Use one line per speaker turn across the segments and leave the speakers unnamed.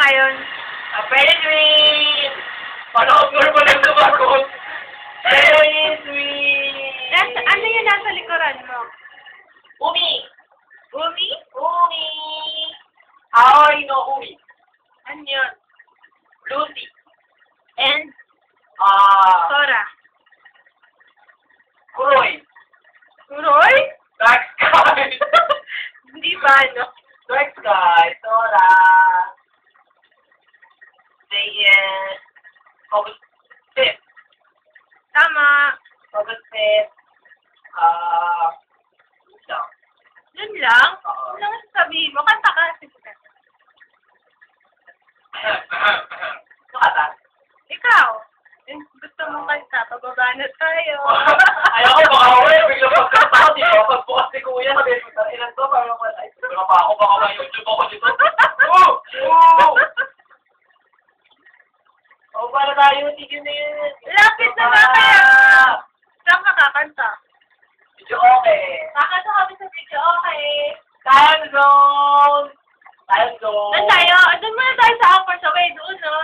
ngayon?
Penguin! Panood mo naman ang sumagot. Penguin!
Ano yun nasa likuran mo?
Umi!
Umi?
Umi! Aoy no Umi.
Ano yun?
Lucy.
And? Sora.
Kuroy.
Kuroy?
Dark Sky.
Hindi ba, no?
Dark Sky. Sora. J.S. August 5th.
Tama.
August 5th. Lang.
Yun lang?
Oo.
Yun lang ang sasabihin mo. Kanta ka. Sige ka.
Sukata.
Ikaw. Yung gusto mong kanta, pababa na tayo.
Ayoko, baka ako eh. Biglang pagkanta ko dito. Pagbukas si Kuya, sabi ko, ilan to? Parang ay, baka pa ako, baka ma-YouTube ako dito. O, para tayo, sige na yun.
Lapit na ba kaya? Saan ka kakanta?
Video okay.
Kakanta kami sa video, okay.
Time zone! Time zone!
Doon tayo? Doon muna tayo sa upper sa way. Doon, no?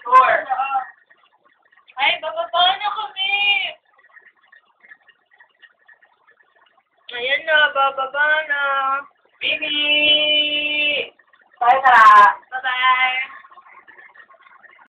Sure.
Ay, bababa na kami. Ayan na, bababa na.
Bibi! Tayo tara!
Bye-bye.